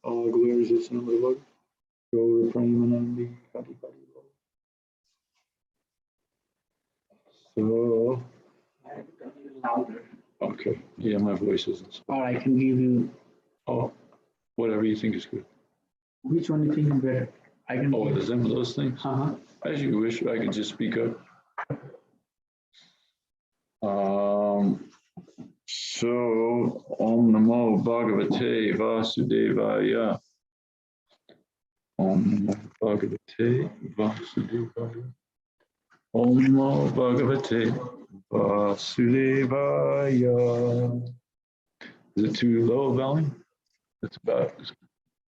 All glories is in the Lord. Go Premanandi. So, okay. Yeah, my voice isn't. Or I can give you. Oh, whatever you think is good. Which one you think is better? I can. Oh, the some of those things? Uh-huh. As you wish, I could just speak up. So, Om Namo Bhagavate Vasudevaya. Om Namo Bhagavate Vasudevaya. Om Namo Bhagavate Vasudevaya. Is it too low, volume? That's about as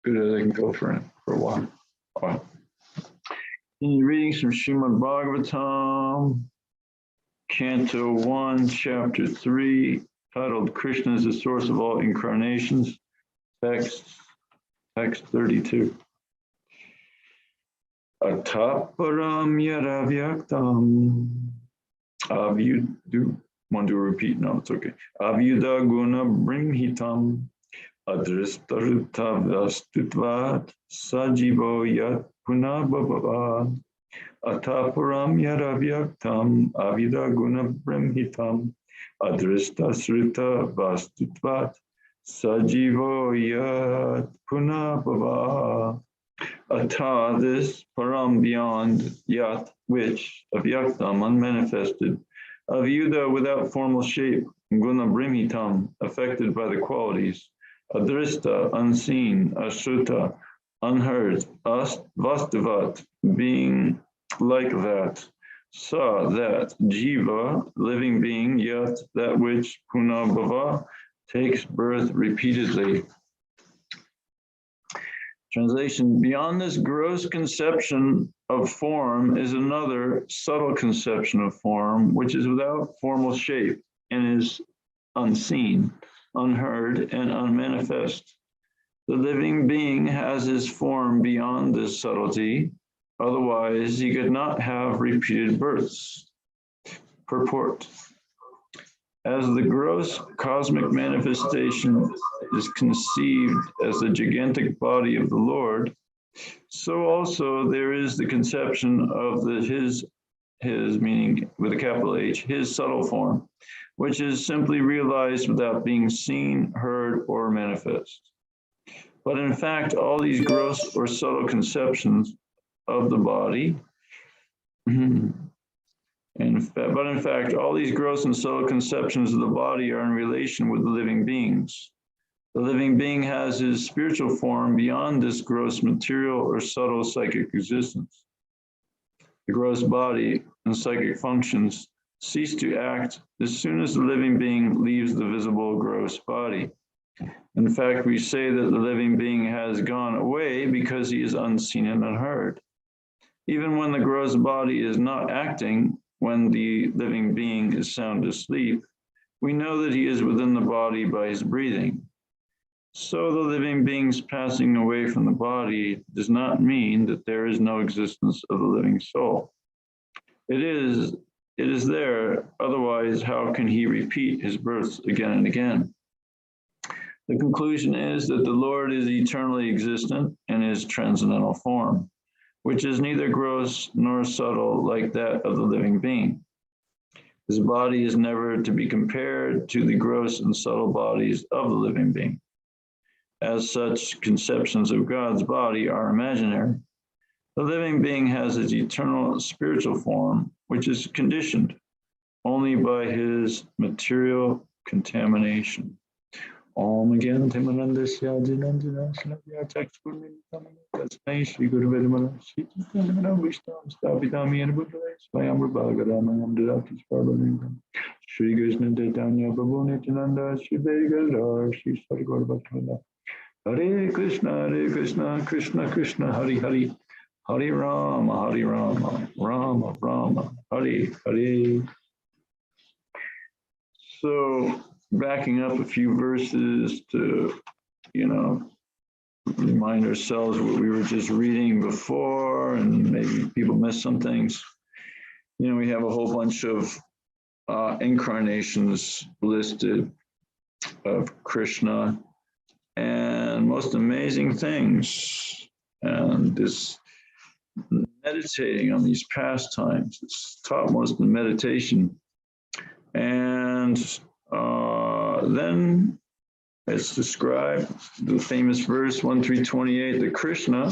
good as I can go for a while. All right. In readings from Srimad Bhagavatam, Canto 1, Chapter 3, titled Krishna is the source of all incarnations, text 32. Ataparam yadavyaktam avyudu. Want to repeat? No, it's okay. Avyuda guna brimhitam adristarutavastutvat sajivo yat punabhava. Ataparam yadavyaktam avyuda guna brimhitam adristasrita vastutvat sajivo yat punabhava. Ata, this, param, beyond, yat, which, avyaktam, unmanifested, avyuda, without formal shape, guna brimhitam, affected by the qualities, adrista, unseen, ashruta, unheard, vastavat, being like that, sa, that, jiva, living being, yat, that which, punabhava, takes birth repeatedly. Translation: beyond this gross conception of form is another subtle conception of form, which is without formal shape and is unseen, unheard, and unmanifest. The living being has his form beyond this subtlety, otherwise he could not have repeated births. Purport: as the gross cosmic manifestation is conceived as the gigantic body of the Lord, so also there is the conception of his meaning with a capital H, his subtle form, which is simply realized without being seen, heard, or manifest. But in fact, all these gross or subtle conceptions of the body, but in fact, all these gross and subtle conceptions of the body are in relation with the living beings. The living being has his spiritual form beyond this gross material or subtle psychic existence. The gross body and psychic functions cease to act as soon as the living being leaves the visible gross body. In fact, we say that the living being has gone away because he is unseen and unheard. Even when the gross body is not acting, when the living being is sound asleep, we know that he is within the body by his breathing. So the living being's passing away from the body does not mean that there is no existence of the living soul. It is there, otherwise how can he repeat his births again and again? The conclusion is that the Lord is eternally existent in his transcendental form, which is neither gross nor subtle like that of the living being. His body is never to be compared to the gross and subtle bodies of the living being. As such, conceptions of God's body are imaginary. The living being has his eternal spiritual form, which is conditioned only by his material contamination. Om Gyan Timanandasya Jinanjana Shanabhya Tasmai Shri Guru Vedamala Shri Chitanamana Vishtam Stavitami and Buddha Swayam Bhagavatam Dadati Sparvalingam Shri Krishna Chaitanya Prabhu Nityananda Shri Vegadar Shri Sargor Bhaktivinoda Hare Krishna, Krishna Krishna, Hare Hare, Hare Rama, Rama Rama, Hare Hare. So backing up a few verses to, remind ourselves what we were just reading before, and maybe people missed some things. We have a whole bunch of incarnations listed of Krishna, and most amazing things. And this meditating on these pastimes, it's topmost in meditation. And then it's described, the famous verse 1:328, that Krishna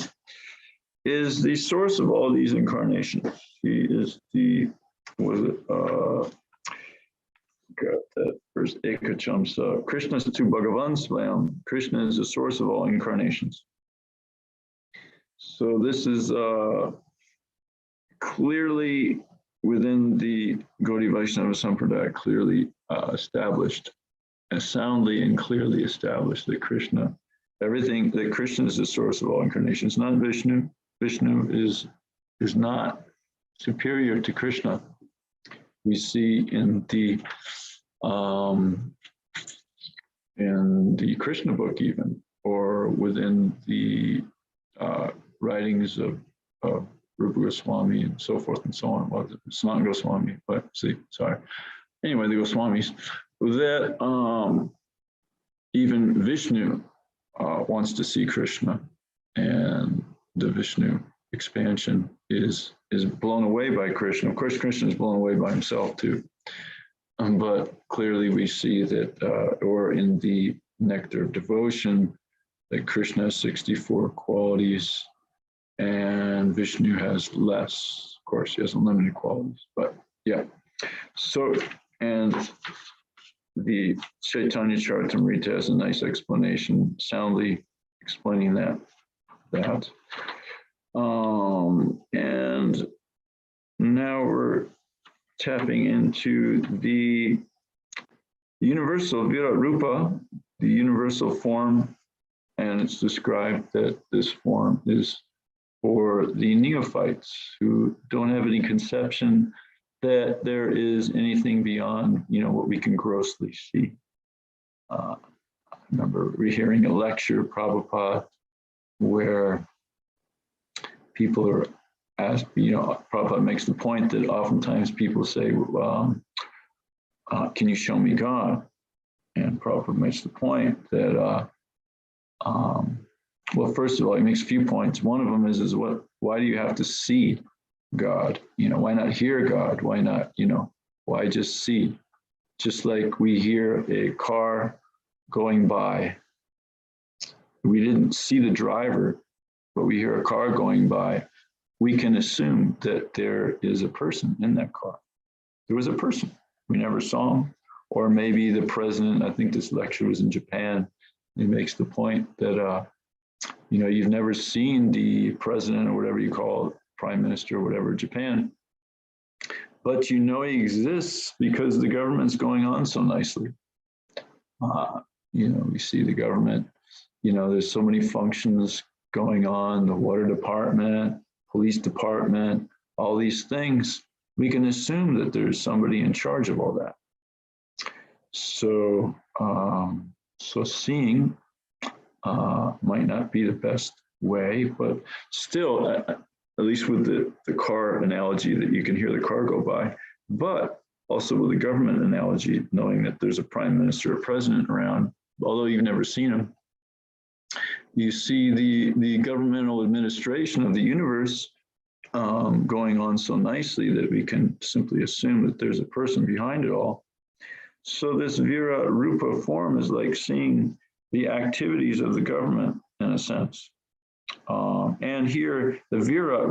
is the source of all these incarnations. He is got that verse Ekachamsa. Krishna is to Bhagavan Swayam. Krishna is the source of all incarnations. So this is clearly within the Gaudiya Vaishnava Sampradaya, clearly established, and soundly and clearly established that Krishna is the source of all incarnations, not Vishnu. Vishnu is not superior to Krishna. We see in the Krishna book even, or within the writings of Rupa Goswami and so forth and so on. Well, it's not Goswami, but anyway, the Goswamis, that even Vishnu wants to see Krishna, and the Vishnu expansion is blown away by Krishna. Of course, Krishna is blown away by himself too. But clearly we see that, or in the Nectar of Devotion, that Krishna has 64 qualities and Vishnu has less. Of course, he has unlimited qualities, but yeah. So, and the Chaitanya Charitamrita has a nice explanation, soundly explaining that. And now we're tapping into the universal Virat Rupa, the universal form, and it's described that this form is for the neophytes who don't have any conception that there is anything beyond, what we can grossly see. I remember hearing a lecture, Prabhupada, where people are asked, Prabhupada makes the point that oftentimes people say, can you show me God? And Prabhupada makes the point that, well, first of all, he makes a few points. One of them is why do you have to see God? Why not hear God? Why not, why just see? Just like we hear a car going by, we didn't see the driver, but we hear a car going by, we can assume that there is a person in that car. There was a person. We never saw him. Or maybe the president, I think this lecture was in Japan, he makes the point that, you've never seen the president or whatever you call it, prime minister or whatever, Japan, but he exists because the government's going on so nicely. We see the government, there's so many functions going on, the water department, police department, all these things, we can assume that there's somebody in charge of all that. So, so seeing might not be the best way, but still, at least with the car analogy, that you can hear the car go by, but also with the government analogy, knowing that there's a prime minister or president around, although you've never seen him, you see the governmental administration of the universe going on so nicely that we can simply assume that there's a person behind it all. So this Vira Rupa form is like seeing the activities of the government in a sense. And here, the Vira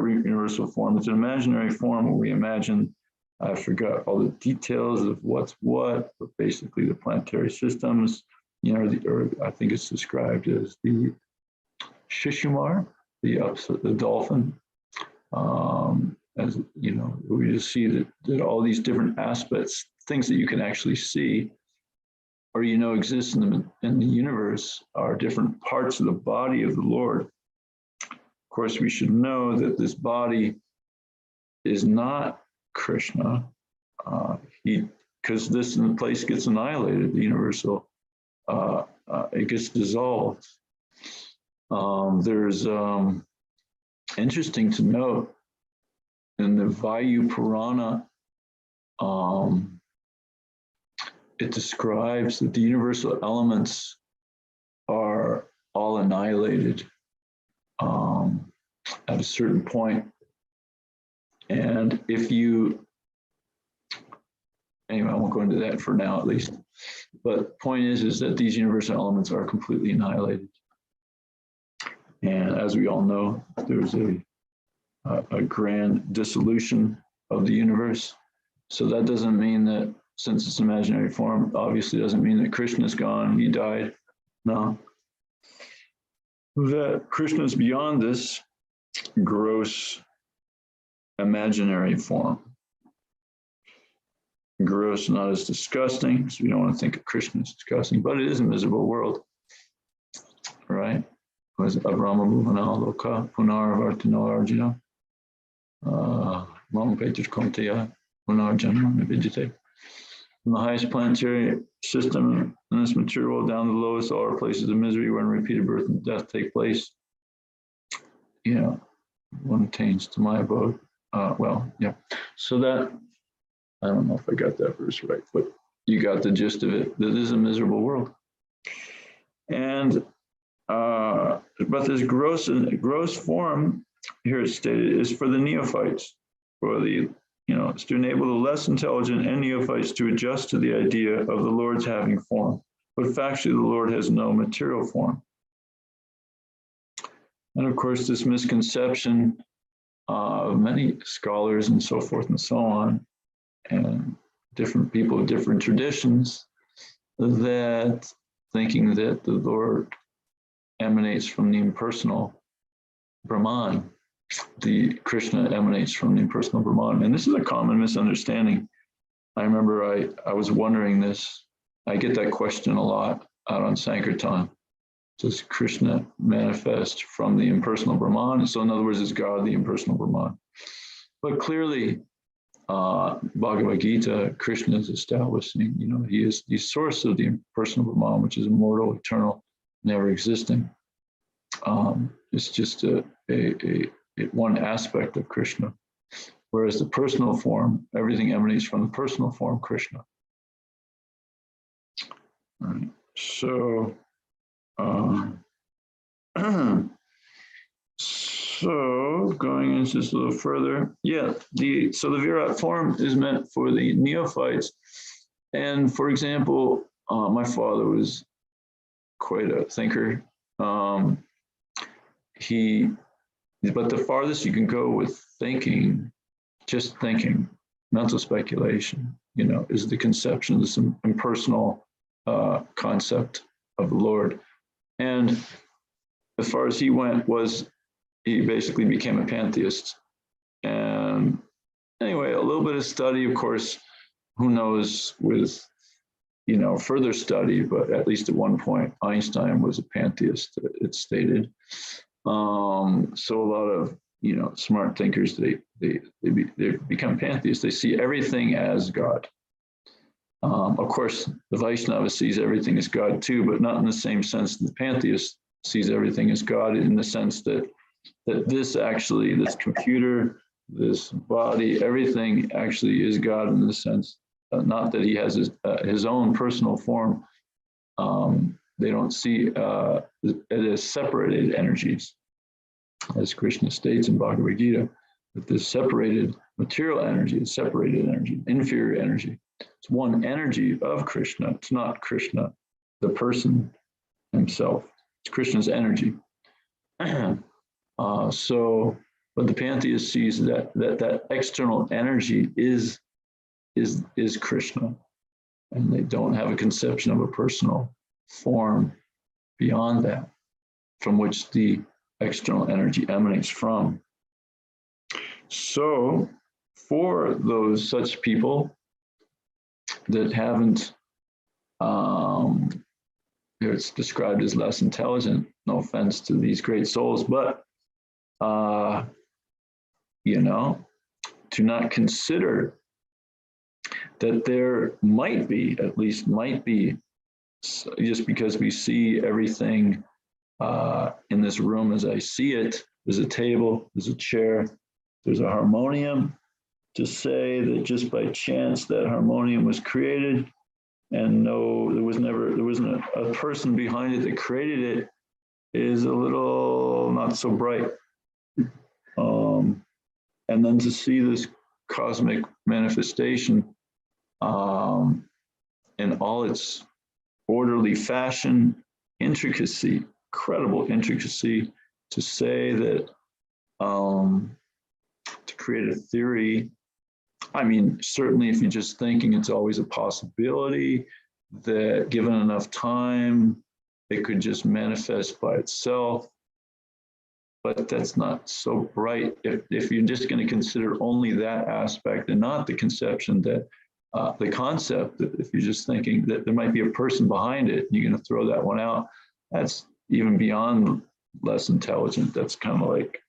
universal form, it's an imaginary form where we imagine, I forgot all the details of what's what, but basically the planetary systems, you know, or I think it's described as the Shishumar, the dolphin. As you know, we just see that all these different aspects, things that you can actually see, or you know exist in the universe, are different parts of the body of the Lord. Of course, we should know that this body is not Krishna, because this place gets annihilated, the universal, it gets dissolved. There's interesting to note in the Vayu Purana, it describes that the universal elements are all annihilated at a certain point. And if you, anyway, I won't go into that for now at least, but the point is that these universal elements are completely annihilated. And as we all know, there's a grand dissolution of the universe. So that doesn't mean that, since it's imaginary form, obviously doesn't mean that Krishna's gone, he died. No. That Krishna is beyond this gross imaginary form. Gross, not as disgusting, so we don't want to think of Krishna as disgusting, but it is a miserable world, right? Was Abrahma Bhuvanal Loka Punar Vartino Arjuna Mam Peter Konteya Punar Janma Vijite. From the highest planetary system in this material world down to the lowest, all our places of misery when repeated birth and death take place. Yeah, one attains to my abode. Well, yeah. So that, I don't know if I got that verse right, but you got the gist of it. This is a miserable world. And but this gross form, here it's stated, is for the neophytes, for the, it's to enable the less intelligent and neophytes to adjust to the idea of the Lord's having form. But factually, the Lord has no material form. And of course, this misconception of many scholars and so forth and so on, and different people of different traditions, that thinking that the Lord emanates from the impersonal Brahman, the Krishna emanates from the impersonal Brahman. And this is a common misunderstanding. I remember I was wondering this. I get that question a lot out on Sankirtan. Does Krishna manifest from the impersonal Brahman? So in other words, is God the impersonal Brahman? But clearly, Bhagavad Gita, Krishna is establishing, he is the source of the impersonal Brahman, which is immortal, eternal, never existing. It's just a one aspect of Krishna, whereas the personal form, everything emanates from the personal form, Krishna. All right. So, so going into this a little further, yeah. So the Virat form is meant for the neophytes, and for example, my father was quite a thinker. But the farthest you can go with thinking, just thinking, mental speculation, is the conception of this impersonal concept of the Lord. And as far as he went was, he basically became a pantheist. And anyway, a little bit of study, of course, who knows with, further study, but at least at one point, Einstein was a pantheist, it's stated. So a lot of smart thinkers, they become pantheists. They see everything as God. Of course, the Vaishnava sees everything as God too, but not in the same sense that the pantheist sees everything as God, in the sense that this computer, this body, everything actually is God, in the sense, not that he has his own personal form. They don't see it as separated energies, as Krishna states in Bhagavad Gita, that this separated material energy is separated energy, inferior energy. It's one energy of Krishna. It's not Krishna, the person himself. It's Krishna's energy. But the pantheist sees that external energy is Krishna, and they don't have a conception of a personal form beyond that, from which the external energy emanates from. So, for such people that haven't, it's described as less intelligent. No offense to these great souls, but to not consider that there might be, just because we see everything in this room as I see it, there's a table, there's a chair, there's a harmonium, to say that just by chance that harmonium was created, and there wasn't a person behind it that created it, is a little not so bright. And then to see this cosmic manifestation in all its orderly fashion, intricacy, incredible intricacy, to say that, to create a theory, I mean, certainly if you're just thinking, it's always a possibility that given enough time, it could just manifest by itself. But that's not so bright if you're just going to consider only that aspect and not the conception that, the concept that if you're just thinking that there might be a person behind it, you're going to throw that one out. That's even beyond less intelligent. That's kind of like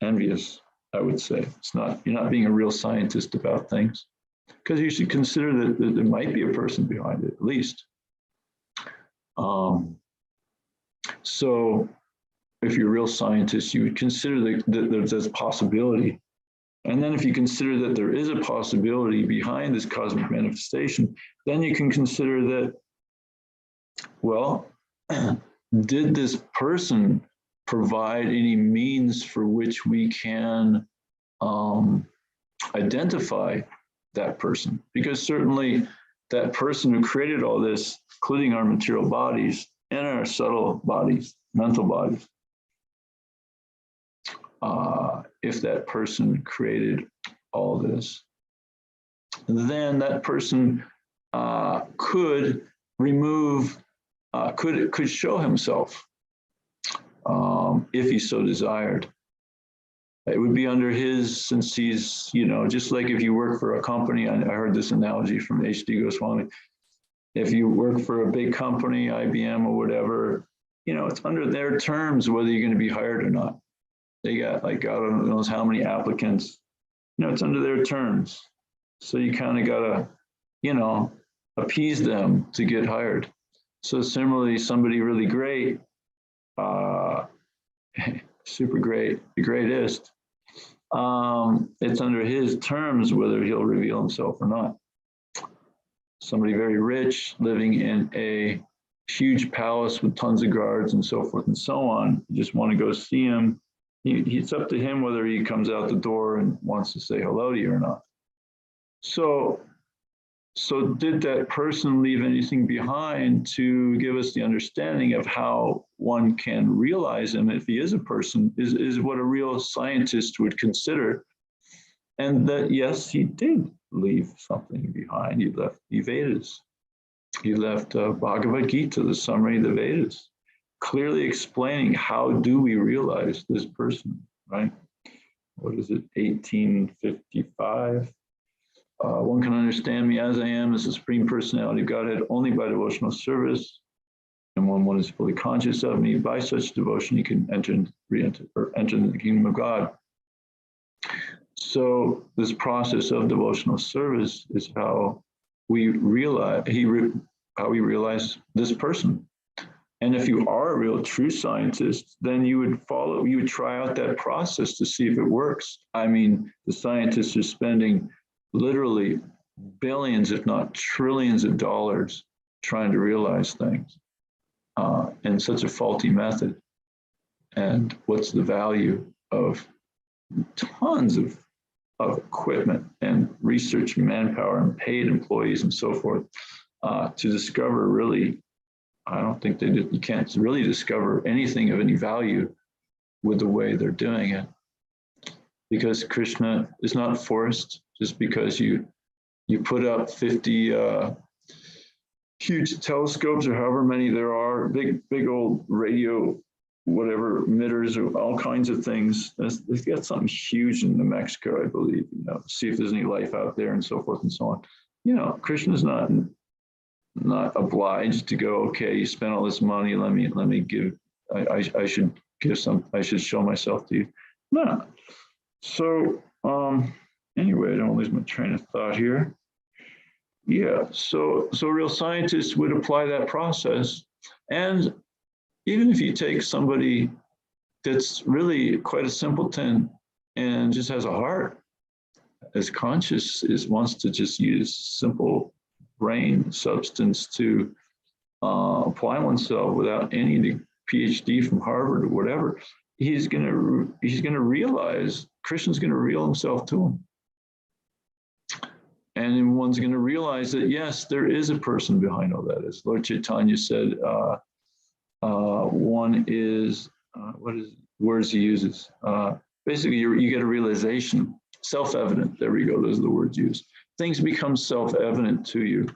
envious, I would say. You're not being a real scientist about things, because you should consider that there might be a person behind it, at least. So if you're a real scientist, you would consider that there's this possibility. And then if you consider that there is a possibility behind this cosmic manifestation, then you can consider that, well, did this person provide any means for which we can identify that person? Because certainly that person who created all this, including our material bodies and our subtle bodies, mental bodies, if that person created all this, then that person could show himself if he so desired. It would be under his, since he's, just like if you work for a company, I heard this analogy from H.D. Goswami. If you work for a big company, IBM or whatever, it's under their terms whether you're going to be hired or not. They got like God knows how many applicants. It's under their terms. So you kind of got to, appease them to get hired. So similarly, somebody really great, super great, the greatest, it's under his terms whether he'll reveal himself or not. Somebody very rich, living in a huge palace with tons of guards and so forth and so on, you just want to go see him. It's up to him whether he comes out the door and wants to say hello to you or not. So did that person leave anything behind to give us the understanding of how one can realize him if he is a person, is what a real scientist would consider. And that, yes, he did leave something behind. He left the Vedas. He left Bhagavad Gita, the summary of the Vedas, clearly explaining how do we realize this person, right? What is it, 1855? One can understand me as I am, as the Supreme Personality of Godhead, only by devotional service. And when one is fully conscious of me, by such devotion, he can enter into the kingdom of God. So this process of devotional service is how we realize how we realize this person. And if you are a real true scientist, then you would try out that process to see if it works. I mean, the scientists are spending literally billions, if not trillions of dollars trying to realize things in such a faulty method. And what's the value of tons of equipment and research manpower and paid employees and so forth to discover really, I don't think you can't really discover anything of any value with the way they're doing it. Because Krishna is not forced just because you put up 50 huge telescopes or however many there are, big old radio, whatever emitters or all kinds of things. They've got something huge in New Mexico, I believe, see if there's any life out there and so forth and so on. Krishna's not obliged to go, okay, you spent all this money, let me give, I should give some, I should show myself to you. No. So anyway, I don't lose my train of thought here. Yeah, so real scientists would apply that process. And even if you take somebody that's really quite a simpleton and just has a heart, as conscious as wants to just use simple brain substance to apply oneself without any PhD from Harvard or whatever, he's gonna realize, Krishna's gonna reveal himself to him. And then one's gonna realize that, yes, there is a person behind all that. As Lord Chaitanya said, one is, what is words he uses? Basically, you get a realization, self-evident, there we go, those are the words used. Things become self-evident to you,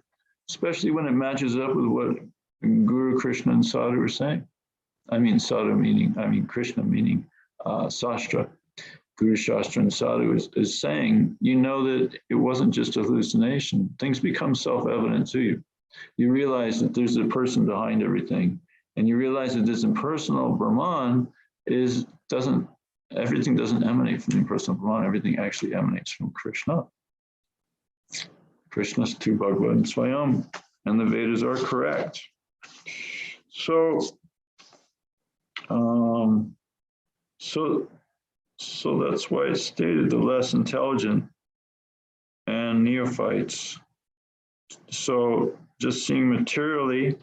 especially when it matches up with what Guru, Krishna, and Sadhu are saying. I mean Sadhu meaning, Krishna meaning Sastra. Guru, Shastra, and Sadhu is saying, that it wasn't just a hallucination. Things become self-evident to you. You realize that there's a person behind everything. And you realize that this impersonal Brahman everything doesn't emanate from the impersonal Brahman, everything actually emanates from Krishna. Krishna's tu Bhagavan Swayam, and the Vedas are correct. So that's why it's stated the less intelligent and neophytes. So just seeing materially,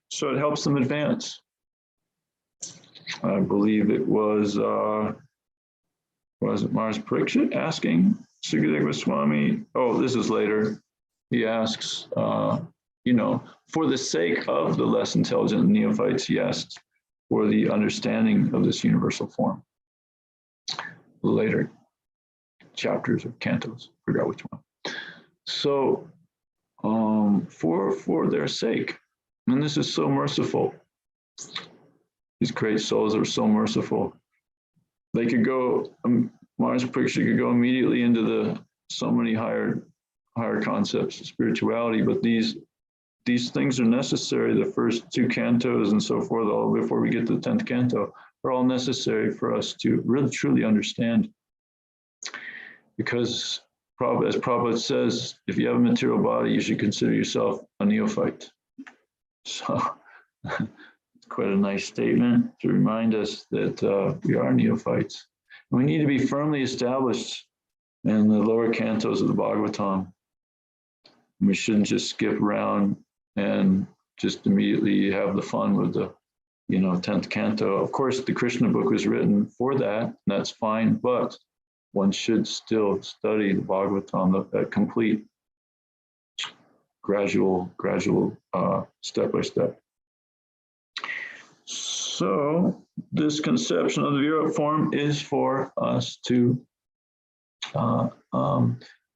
so it helps them advance. I believe it was it Mars Parikshit asking Sukadeva Goswami, oh, this is later. He asks, for the sake of the less intelligent neophytes, he asks for the understanding of this universal form. Later chapters or cantos, forgot which one. So for their sake, and this is so merciful. These great souls are so merciful. They could go, Mars Parikshit could go immediately into so many higher concepts of spirituality, but these things are necessary. The first 2 cantos and so forth, all before we get to the 10th canto, are all necessary for us to really truly understand. Because as Prabhupada says, if you have a material body, you should consider yourself a neophyte. So it's quite a nice statement to remind us that we are neophytes. And we need to be firmly established in the lower cantos of the Bhagavatam. We shouldn't just skip around and just immediately have the fun with the 10th canto. Of course, the Krishna book was written for that, and that's fine, but one should still study the Bhagavatam, that complete, gradual, step by step. So this conception of the Virat form is for us to,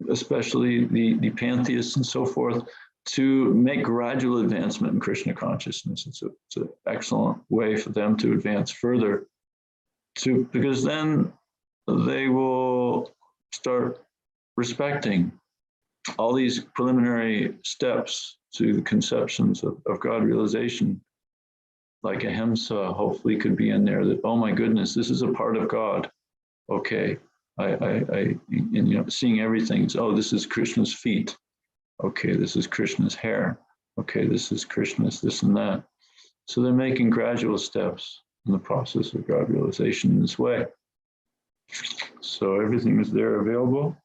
especially the pantheists and so forth, to make gradual advancement in Krishna consciousness. It's an excellent way for them to advance further, because then they will start respecting all these preliminary steps to the conceptions of God realization. Like ahimsa hopefully could be in there, that, oh my goodness, this is a part of God. Okay, And seeing everything. Oh, this is Krishna's feet. Okay, this is Krishna's hair. Okay, this is Krishna's this and that. So they're making gradual steps in the process of God realization in this way. So everything is there available.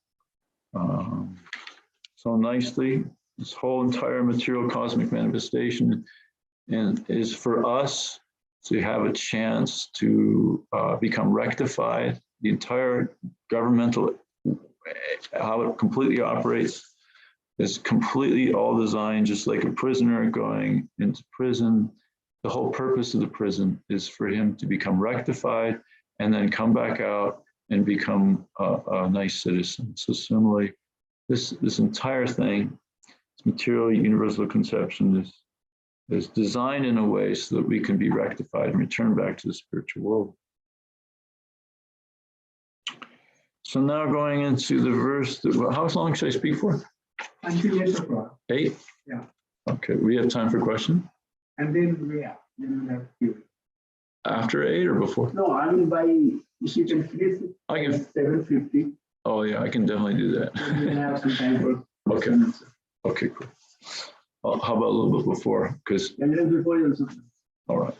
So nicely, this whole entire material cosmic manifestation and is for us to have a chance to become rectified. The entire governmental, how it completely operates, is completely all designed just like a prisoner going into prison. The whole purpose of the prison is for him to become rectified and then come back out and become a nice citizen. So similarly, this entire thing, this material universal conception is designed in a way so that we can be rectified and return back to the spiritual world. So now going into the verse, how long should I speak for? Until 8 o'clock. 8? Yeah. Okay, we have time for question? And then we'll have Q. After 8 or before? No, I mean if you can finish it I can. 7:50. Oh yeah, I can definitely do that. Then we'll have some time for Okay. Okay, cool. Well, how about a little bit before? Because a little before also. all right.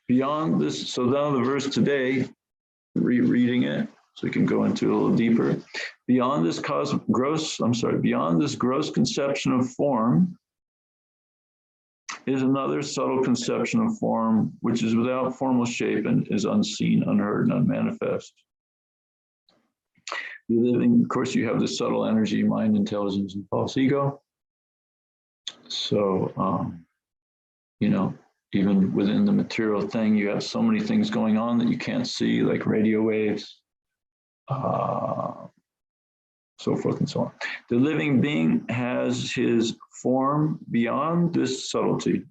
Beyond this, so now the verse today, rereading it, so we can go into it a little deeper. Beyond this beyond this gross conception of form is another subtle conception of form, which is without formal shape and is unseen, unheard, and unmanifest. Of course, you have the subtle energy, mind, intelligence, and false ego. So, even within the material thing, you have so many things going on that you can't see, like radio waves, so forth and so on. The living being has his form beyond this subtlety.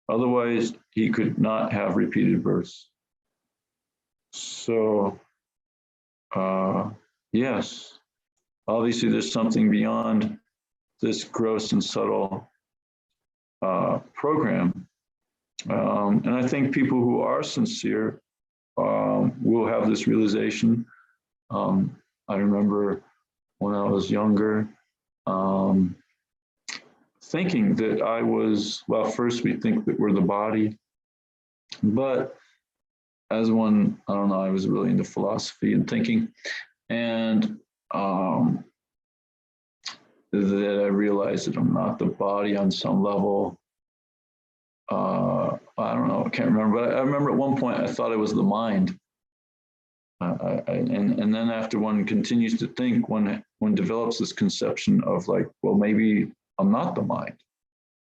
Otherwise, he could not have repeated births. So, yes, obviously there's something beyond this gross and subtle program. And I think people who are sincere will have this realization. I remember when I was younger, thinking that I was, well, first we think that we're the body, but as one, I don't know, I was really into philosophy and thinking, and that I realized that I'm not the body on some level. I don't know, I can't remember, but I remember at one point I thought I was the mind. And then after one continues to think, one develops this conception of like, well, maybe I'm not the mind.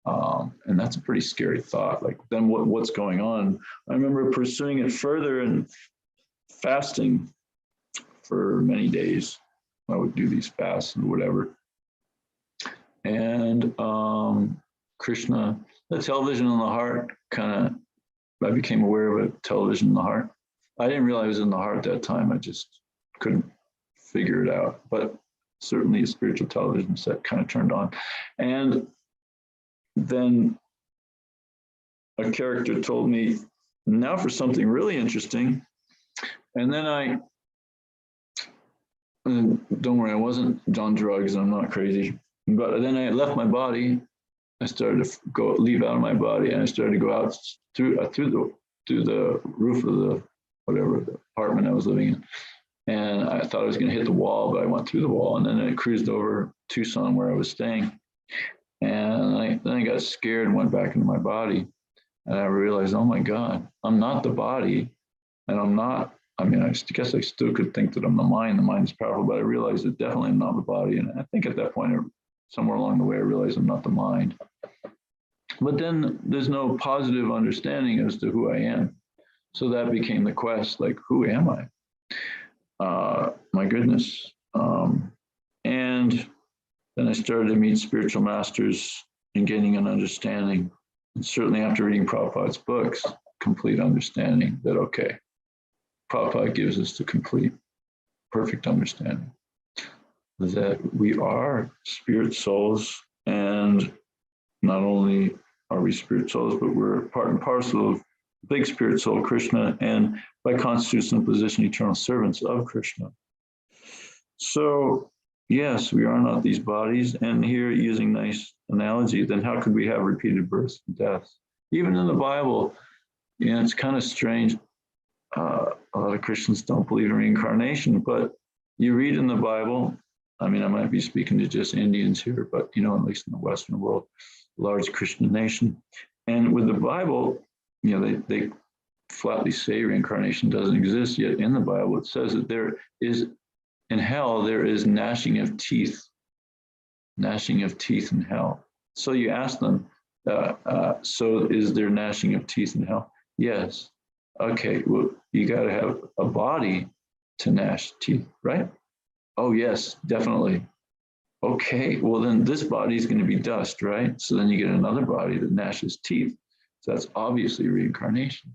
And that's a pretty scary thought. Like, then what's going on? I remember pursuing it further and fasting for many days. I would do these fasts and whatever. And Krishna, the television in the heart, I became aware of it, television in the heart. I didn't realize it was in the heart at that time. I just couldn't figure it out. But certainly a spiritual television set kind of turned on. And then a character told me, now for something really interesting. And then don't worry, I wasn't on drugs, I'm not crazy. But then I left my body. I started to leave out of my body, and I started to go out through the roof of the apartment I was living in. And I thought I was going to hit the wall, but I went through the wall, and then I cruised over Tucson where I was staying. And then I got scared and went back into my body. And I realized, oh my God, I'm not the body. And I'm not, I guess I still could think that I'm the mind. The mind is powerful, but I realized that definitely I'm not the body. And I think at that point, somewhere along the way, I realized I'm not the mind. But then there's no positive understanding as to who I am. So that became the quest, like, who am I? My goodness. And then I started to meet spiritual masters and gaining an understanding. And certainly after reading Prabhupada's books, complete understanding that, okay, Prabhupada gives us the complete, perfect understanding that we are spirit souls, and not only are we spirit souls, but we're part and parcel of big spirit soul Krishna, and by constitutional position, eternal servants of Krishna. So yes, we are not these bodies. And here, using nice analogy, then how could we have repeated births and deaths? Even in the Bible, it's kind of strange. A lot of Christians don't believe in reincarnation, but you read in the Bible, I mean, I might be speaking to just Indians here, but at least in the Western world, large Christian nation. And with the Bible, they flatly say reincarnation doesn't exist, yet in the Bible it says that there is, in hell, there is gnashing of teeth in hell. So you ask them, so is there gnashing of teeth in hell? Yes. Okay, well, you got to have a body to gnash teeth, right? Oh, yes, definitely. Okay, well, then this body is going to be dust, right? So then you get another body that gnashes teeth. So that's obviously reincarnation.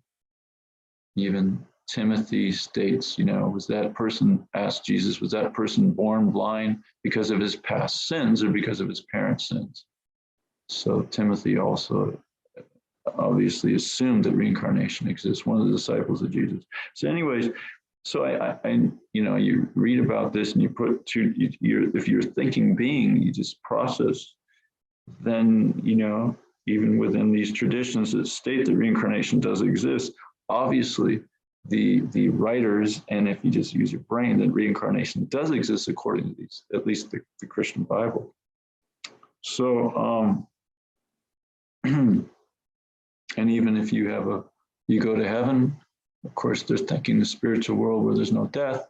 Even Timothy states, was that person, asked Jesus, was that person born blind because of his past sins or because of his parents' sins? So Timothy also obviously assumed that reincarnation exists, one of the disciples of Jesus. So anyways, so you read about this and you put if you're a thinking being, you just process, then, even within these traditions that state that reincarnation does exist, obviously the writers, and if you just use your brain, then reincarnation does exist according to these, at least the Christian Bible. So, and even if you go to heaven, of course, they're thinking the spiritual world where there's no death.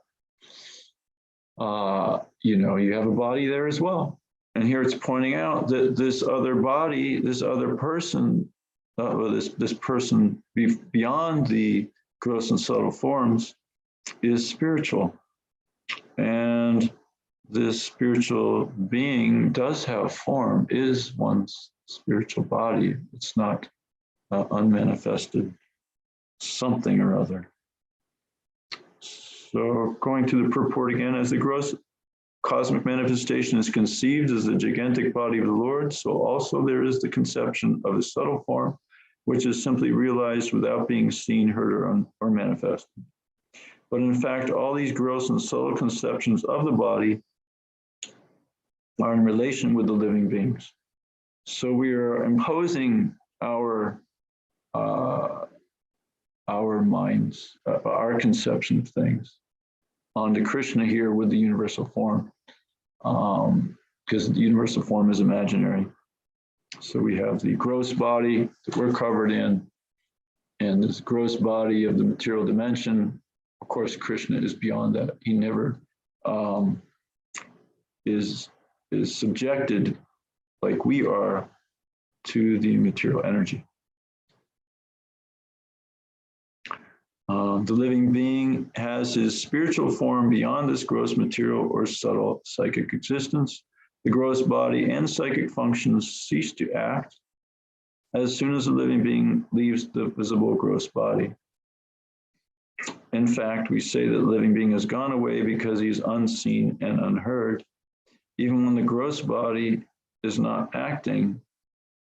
You have a body there as well. And here it's pointing out that this other body, this other person, this person beyond the gross and subtle forms is spiritual. And this spiritual being does have form, is one's spiritual body. It's not unmanifested something or other. So going to the purport again, as the gross cosmic manifestation is conceived as the gigantic body of the Lord, so also there is the conception of a subtle form, which is simply realized without being seen, heard, or manifested. But in fact, all these gross and subtle conceptions of the body are in relation with the living beings. So we are imposing our minds, our conception of things onto Krishna here with the universal form, because the universal form is imaginary. So we have the gross body that we're covered in, and this gross body of the material dimension. Of course, Krishna is beyond that. He never is subjected like we are to the material energy. The living being has his spiritual form beyond this gross material or subtle psychic existence. The gross body and psychic functions cease to act as soon as the living being leaves the visible gross body. In fact, we say that the living being has gone away because he's unseen and unheard. Even when the gross body is not acting,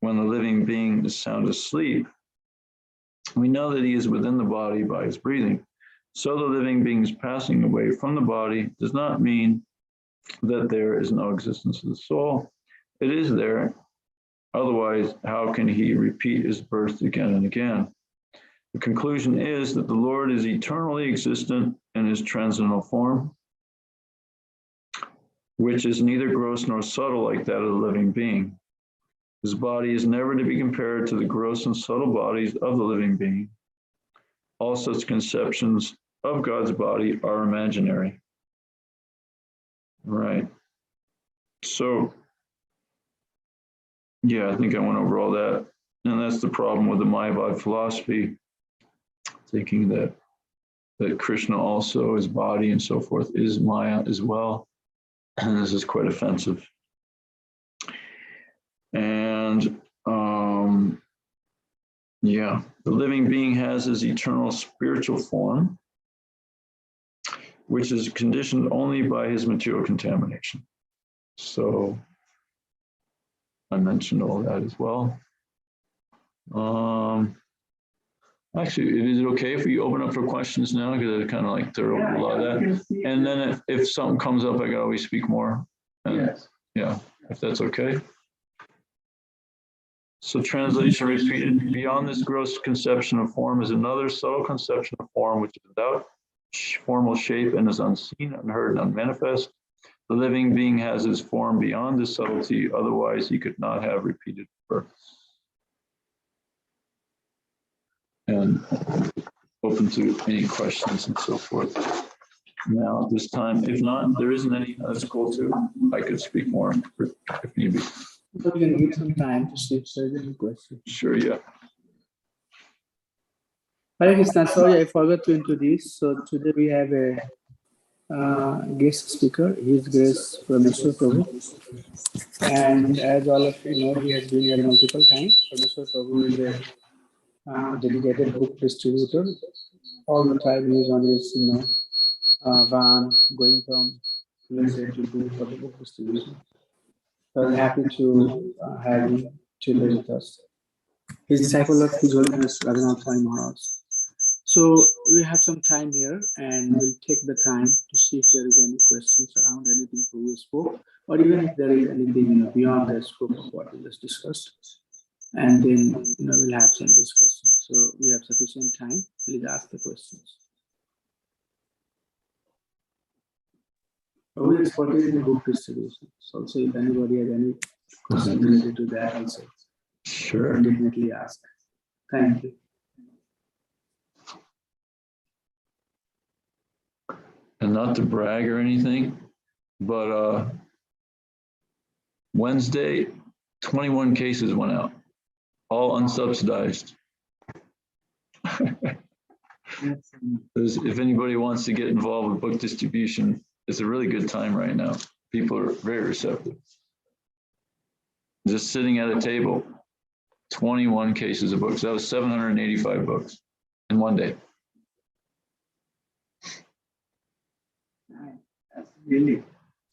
when the living being is sound asleep, we know that he is within the body by his breathing. So the living being's passing away from the body does not mean that there is no existence of the soul. It is there. Otherwise, how can he repeat his birth again and again? The conclusion is that the Lord is eternally existent in his transcendental form, which is neither gross nor subtle like that of the living being. His body is never to be compared to the gross and subtle bodies of the living being. All such conceptions of God's body are imaginary. Right. So, yeah, I think I went over all that. And that's the problem with the Mayavad philosophy, thinking that Krishna also, his body and so forth, is Maya as well. And this is quite offensive. And yeah, the living being has his eternal spiritual form, which is conditioned only by his material contamination. So I mentioned all that as well. Actually, is it okay if we open up for questions now? Because I kind of like to throw a lot of that. And then if something comes up, I can always speak more. Yes. Yeah, if that's okay. So translation repeated, beyond this gross conception of form is another subtle conception of form, which is without formal shape and is unseen, unheard, and unmanifest. The living being has his form beyond this subtlety, otherwise he could not have repeated birth. And open to any questions and so forth. Now at this time, if not, there isn't any, that's cool too. I could speak more if need be. So we can give some time to see if there's any question. Sure, yeah. Hare Krishna, sorry, I forgot to introduce. So today we have a guest speaker. His Grace Prameshwar Prabhu. And as all of you know, he has been here multiple times. Prameshwar Prabhu is a dedicated book distributor. All the time he is on his, van going from USA to do for the book distribution. So I'm happy to have him today with us. He's disciple of His Holiness Raghunath Swami Maharaj. So we have some time here and we'll take the time to see if there is any questions around anything we spoke, or even if there is anything beyond the scope of what we just discussed. And then we'll have some discussion. So we have sufficient time. Please ask the questions. We expertise in book distribution. So also if anybody has any question related to that also, Sure. definitely ask. Thank you. And not to brag or anything, but Wednesday, 21 cases went out, all unsubsidized. If anybody wants to get involved with book distribution, it's a really good time right now. People are very receptive. Just sitting at a table, 21 cases of books. That was 785 books in one day. That's really.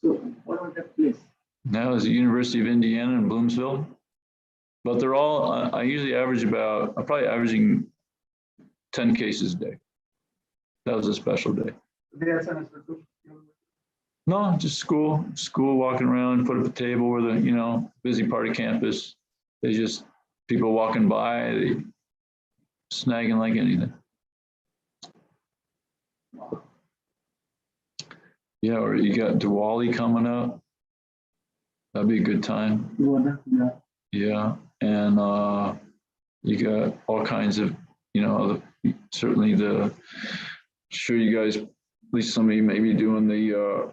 So what was that place? Now is the University of Indiana in Bloomsville. But they're all, I usually average about, I'm probably averaging 10 cases a day. That was a special day. No, just school walking around, put up a table where the, busy party campus. They just, people walking by, they snagging like anything. Yeah, or you got Diwali coming up. That'd be a good time. Yeah, and you got all kinds of, certainly sure you guys, at least some of you may be doing the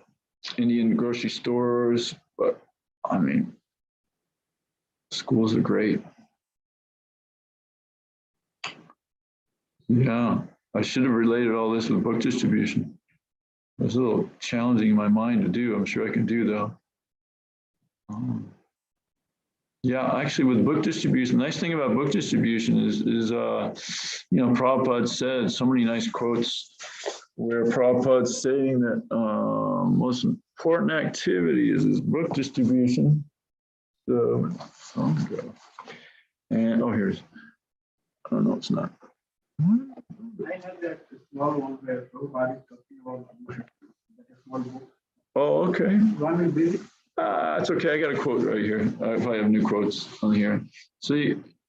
Indian grocery stores, but I mean, schools are great. Yeah, I should have related all this with book distribution. It was a little challenging in my mind to do. I'm sure I can do though. Yeah, actually with book distribution, the nice thing about book distribution is Prabhupada said so many nice quotes where Prabhupada's saying that most important activity is book distribution. So, and here's, oh no, it's not. I have that small one where Prabhupada is talking about that small book. Oh, okay. One is basic. It's okay. I got a quote right here. If I have new quotes on here. So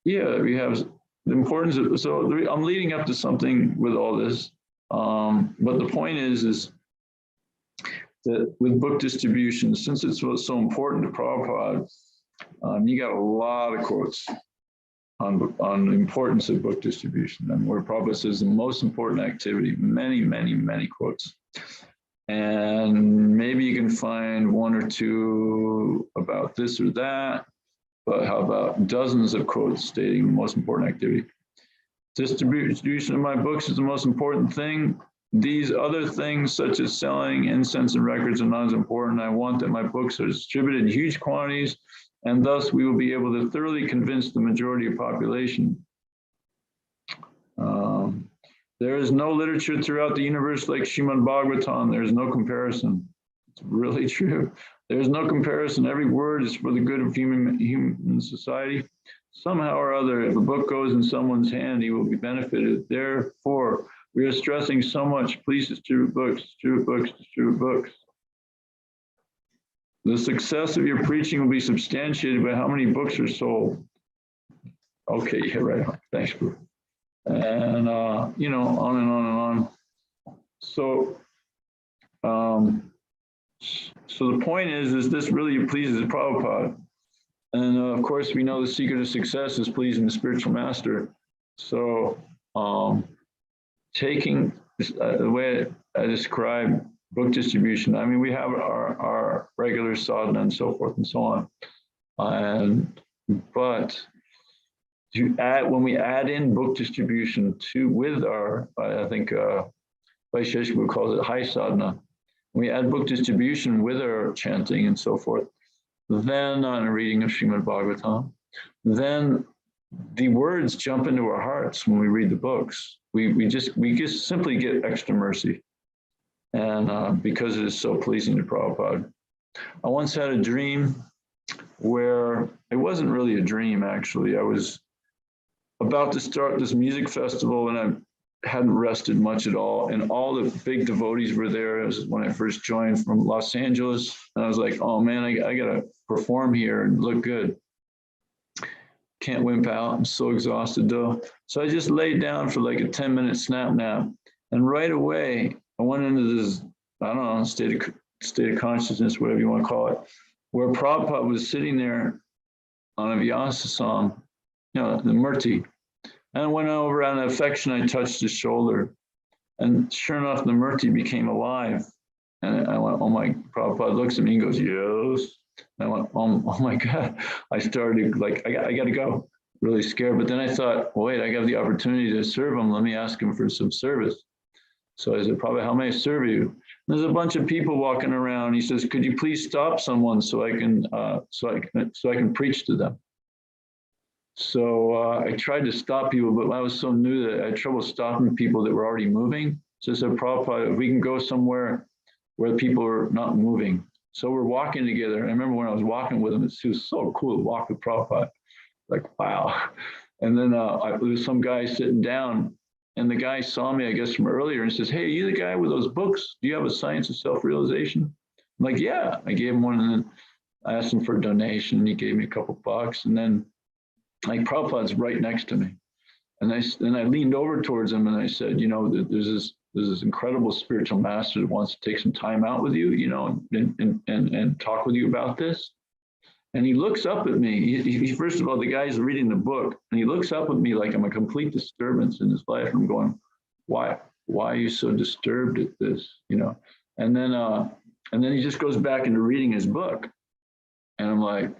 yeah, we have the importance of, so I'm leading up to something with all this. But the point is that with book distribution, since it's so important to Prabhupada, you got a lot of quotes on the importance of book distribution, and where Prabhupada says the most important activity, many, many, many quotes. And maybe you can find one or two about this or that, but how about dozens of quotes stating the most important activity? Distribution of my books is the most important thing. These other things, such as selling incense and records, are not as important. I want that my books are distributed in huge quantities, and thus we will be able to thoroughly convince the majority of population. There is no literature throughout the universe like Srimad Bhagavatam. There is no comparison. It's really true. There's no comparison. Every word is for the good of human society. Somehow or other, if a book goes in someone's hand, he will be benefited. Therefore, we are stressing so much, please distribute books, distribute books, distribute books. The success of your preaching will be substantiated by how many books are sold. Okay, yeah, right on. Thanks, Bruce. And, you know, on and on and on. So, so the point is this really pleases Prabhupada. And of course, we know the secret of success is pleasing the spiritual master. So taking the way I describe book distribution, I mean, we have our regular sadhana and so forth and so on. But when we add in book distribution with our, I think Vaisheshika calls it high sadhana, we add book distribution with our chanting and so forth, then on a reading of Srimad Bhagavatam, then the words jump into our hearts when we read the books. We just simply get extra mercy. And because it is so pleasing to Prabhupada. I once had a dream where it wasn't really a dream, actually. I was about to start this music festival and I hadn't rested much at all. And all the big devotees were there. It was when I first joined from Los Angeles. And I was like, oh man, I gotta perform here and look good. Can't wimp out, I'm so exhausted though. So I just laid down for like a 10-minute snap nap. And right away, I went into this, I don't know, state of consciousness, whatever you want to call it, where Prabhupada was sitting there on a Vyasa song, you know, the Murti. And I went over on affection, I touched his shoulder. And sure enough, the Murti became alive. And I went, oh my, Prabhupada looks at me and goes, yes. And I went, oh my God. I started like, I got to go, really scared. But then I thought, wait, I got the opportunity to serve him. Let me ask him for some service. So I said, Prabhupada, how may I serve you? And there's a bunch of people walking around. He says, could you please stop someone so I can preach to them? So I tried to stop people, but I was so new that I had trouble stopping people that were already moving. So I said, Prabhupada, if we can go somewhere where people are not moving. So we're walking together. I remember when I was walking with him, it was so cool to walk with Prabhupada. Like, wow. And then there was some guy sitting down, and the guy saw me, I guess, from earlier and says, hey, are you the guy with those books? Do you have a Science of Self-Realization? I'm like, yeah. I gave him one, and then I asked him for a donation, and he gave me a couple bucks. And then like Prabhupada's right next to me. And I leaned over towards him and I said, you know, there's this incredible spiritual master that wants to take some time out with you, you know, and talk with you about this. And he looks up at me. He first of all, the guy's reading the book, and he looks up at me like I'm a complete disturbance in his life. And I'm going, why are you so disturbed at this? You know, and then he just goes back into reading his book. And I'm like,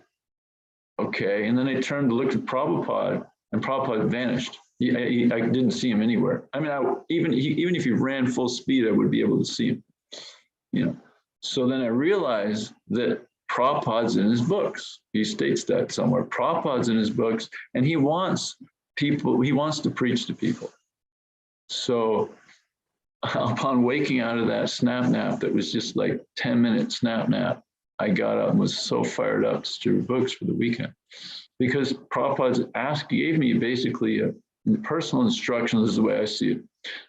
okay. And then I turned to look at Prabhupada, and Prabhupada vanished. I didn't see him anywhere. I mean, even if he ran full speed, I would be able to see him. You know. So then I realized that Prabhupada's in his books. He states that somewhere. Prabhupada's in his books, and he wants to preach to people. So upon waking out of that snap nap, that was just like 10-minute snap nap, I got up and was so fired up to distribute books for the weekend. Because Prabhupada gave me basically a personal instruction, this is the way I see it,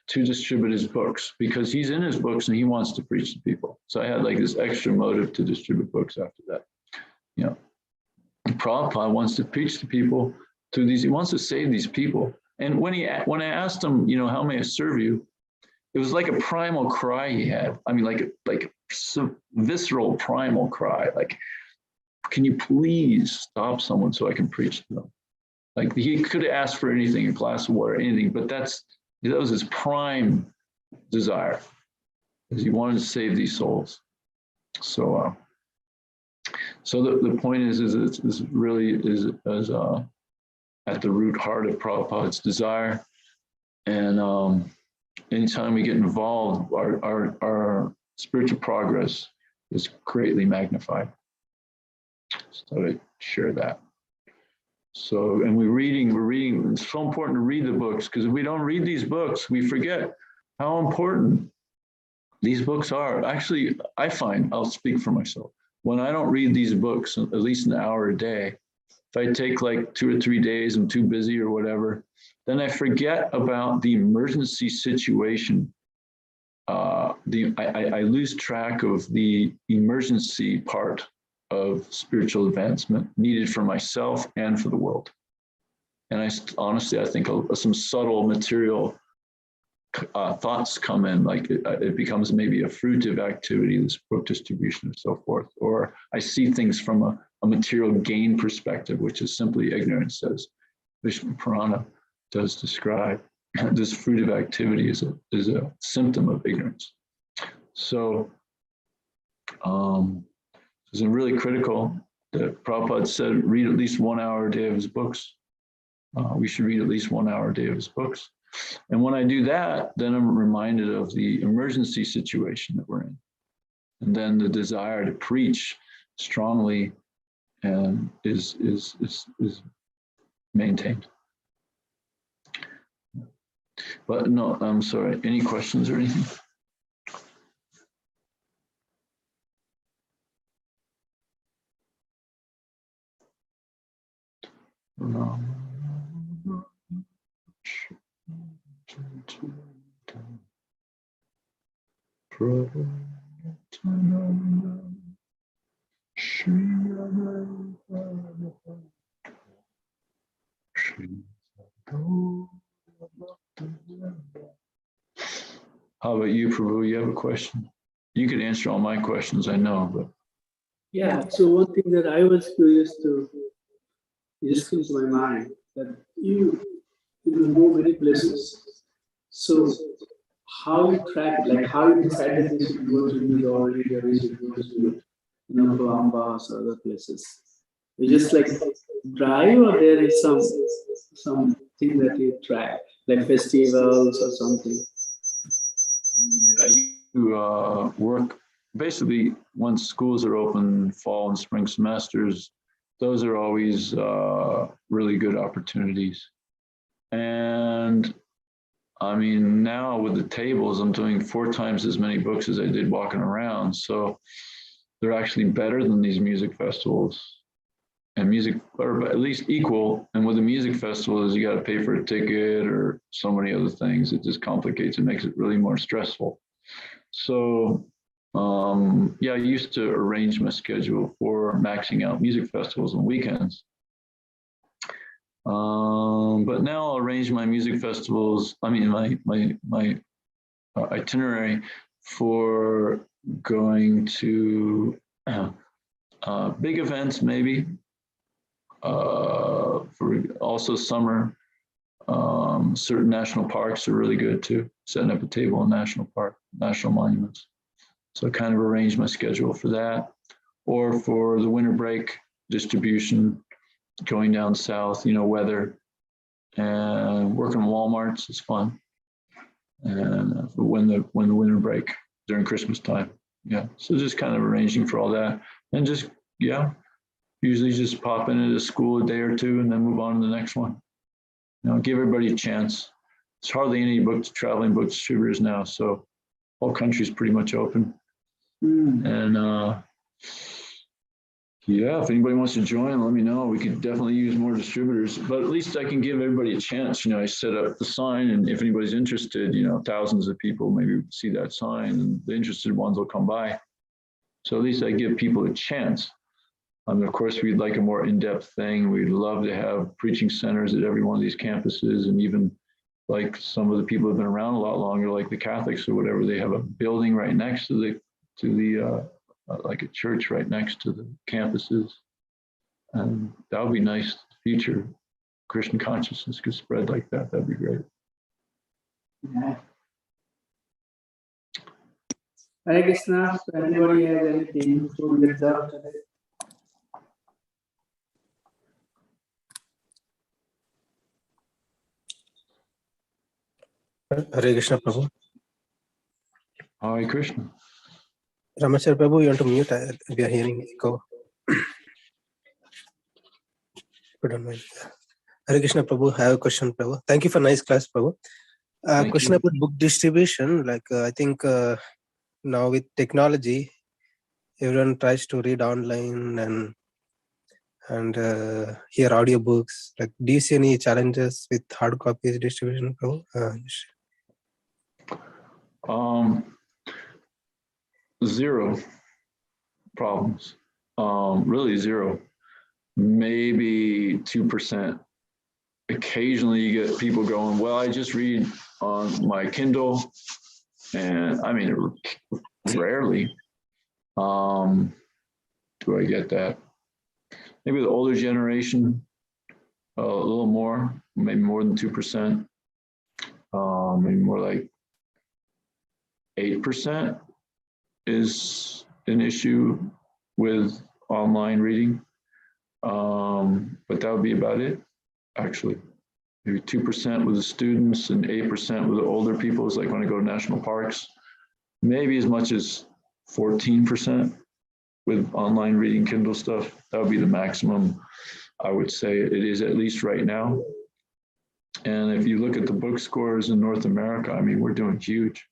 to distribute his books, because he's in his books and he wants to preach to people. So I had like this extra motive to distribute books after that. You know, Prabhupada wants to preach to people through these, he wants to save these people. And when I asked him, you know, how may I serve you? It was like a primal cry he had. I mean, like a visceral primal cry, like, can you please stop someone so I can preach to them? Like, he could have asked for anything, a glass of water, anything, but that was his prime desire, because he wanted to save these souls. So, the point is this really is at the root heart of Prabhupada's desire, and anytime we get involved, our spiritual progress is greatly magnified. So I share that. So, and we're reading, it's so important to read the books, because if we don't read these books, we forget how important these books are actually, I find, I'll speak for myself. When I don't read these books, at least an hour a day, if I take like 2 or 3 days, I'm too busy or whatever, then I forget about the emergency situation. I lose track of the emergency part of spiritual advancement needed for myself and for the world. And honestly, I think some subtle material thoughts come in, like it becomes maybe a fruitive activity, this book distribution and so forth. Or I see things from a material gain perspective, which is simply ignorance, as Vishnu Purana does describe. This fruitive activity is a symptom of ignorance. So it's really critical that Prabhupada said, read at least 1 hour a day of his books. We should read at least 1 hour a day of his books. And when I do that, then I'm reminded of the emergency situation that we're in. And then the desire to preach strongly and is maintained. But no, I'm sorry, any questions or anything? No. How about you, Prabhu? You have a question? You could answer all my questions, I know, but. Yeah, so one thing that I was curious to, just came to my mind, that you go many places. So how you track it, like how you decide that you should go to Indore or you should go to, Columbus or other places? You just like drive, or there is something that you track, like festivals or something? You work, basically, once schools are open, fall and spring semesters, those are always really good opportunities. And I mean, now with the tables, I'm doing 4 times as many books as I did walking around. So they're actually better than these music festivals. And music, or at least equal. And with the music festivals, you got to pay for a ticket or so many other things. It just complicates it, makes it really more stressful. So yeah, I used to arrange my schedule for maxing out music festivals on weekends. But now I'll arrange my music festivals, I mean, my itinerary for going to big events, maybe, for also summer. Certain national parks are really good too, setting up a table in national park, national monuments. So I kind of arrange my schedule for that, or for the winter break distribution, going down south, weather, and working in Walmarts is fun. And when the winter break during Christmas time, yeah. So just kind of arranging for all that, and just usually just pop into the school a day or two, and then move on to the next one. Give everybody a chance. There's hardly any traveling book distributors now, so whole country's pretty much open. And yeah, if anybody wants to join, let me know. We could definitely use more distributors, but at least I can give everybody a chance. I set up the sign, and if anybody's interested, thousands of people maybe see that sign, and the interested ones will come by. So at least I give people a chance. Of course, we'd like a more in-depth thing. We'd love to have preaching centers at every one of these campuses, and even like some of the people who have been around a lot longer, like the Catholics or whatever, they have a building right next to the like a church right next to the campuses. And that would be nice. Future Christian consciousness could spread like that. That'd be great. Yeah. Hare Krishna. If anybody has anything before we get up today. Hare Krishna, Prabhu. Hare Krishna. Prameshwar, Prabhu, you want to mute? We are hearing echo. Don't mind. Hare Krishna, Prabhu. I have a question, Prabhu. Thank you for nice class, Prabhu. Question about book distribution. Like I think now with technology, everyone tries to read online and hear audiobooks. Like, do you see any challenges with hard copies distribution, Prabhu? Zero problems. Really zero. Maybe 2%. Occasionally you get people going, well, I just read on my Kindle. And I mean, rarely do I get that. Maybe the older generation, a little more, maybe more than 2%. Maybe more like 8% is an issue with online reading. But that would be about it, actually. Maybe 2% with the students and 8% with the older people. It's like when I go to national parks, maybe as much as 14% with online reading Kindle stuff. That would be the maximum, I would say it is, at least right now. And if you look at the book scores in North America, I mean, we're doing huge.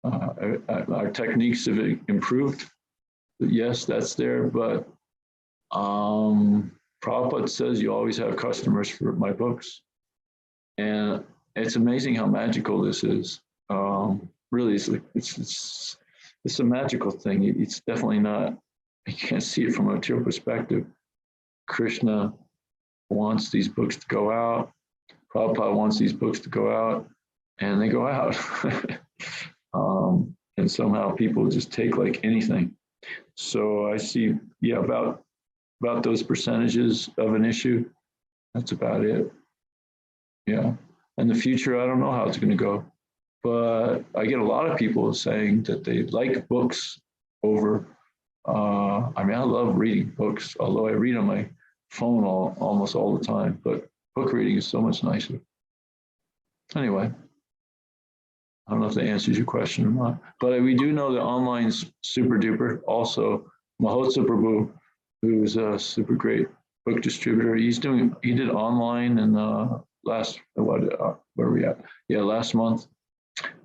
Our techniques have improved. Yes, that's there, but Prabhupada says you always have customers for my books. And it's amazing how magical this is. Really, it's a magical thing. It's definitely not, you can't see it from a material perspective. Krishna wants these books to go out. Prabhupada wants these books to go out, and they go out. And somehow people just take like anything. So I see, yeah, about those percentages of an issue. That's about it. Yeah. And the future, I don't know how it's going to go. But I get a lot of people saying that they like books over, I mean, I love reading books, although I read on my phone almost all the time, but book reading is so much nicer. Anyway, I don't know if that answers your question or not, but we do know that online's super duper. Also, Mahotsa Prabhu, who's a super great book distributor, he did online in last month.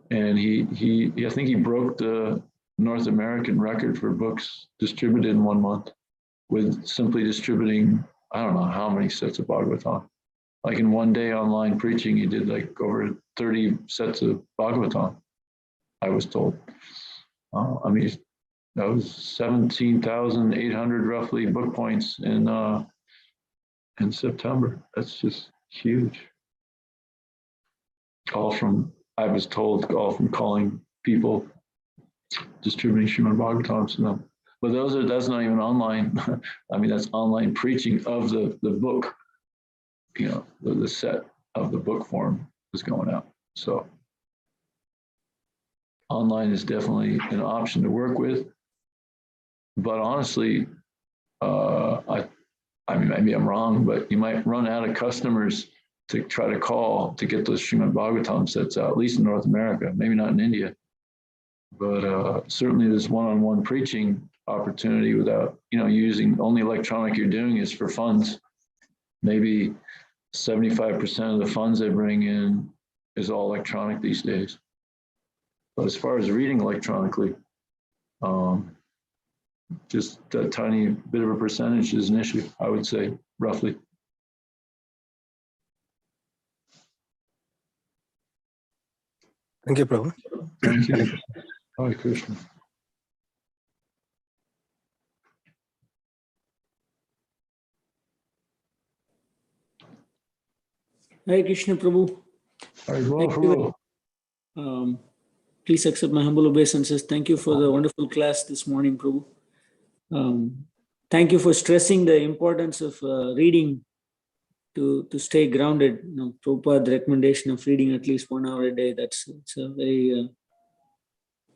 And he I think he broke the North American record for books distributed in 1 month with simply distributing, I don't know how many sets of Bhagavatam. Like in 1 day online preaching, he did like over 30 sets of Bhagavatam, I was told. I mean, that was 17,800 roughly book points in September. That's just huge. I was told, all from calling people, distributing Srimad Bhagavatam to them. But that's not even online. I mean, that's online preaching of the book, you know, the set of the book form is going out. So online is definitely an option to work with. But honestly, I mean, maybe I'm wrong, but you might run out of customers to try to call to get those Srimad Bhagavatam sets out, at least in North America, maybe not in India. But certainly this one-on-one preaching opportunity without, you know, using only electronic you're doing is for funds. Maybe 75% of the funds they bring in is all electronic these days. But as far as reading electronically, just a tiny bit of a percentage is an issue, I would say, roughly. Thank you, Prabhu. Thank you. Hare Krishna. Hare Krishna Prabhu. Hare Krishna. Please accept my humble obeisances. Thank you for the wonderful class this morning, Prabhu. Thank you for stressing the importance of reading to stay grounded. You know, Prabhupada's recommendation of reading at least 1 hour a day. It's a very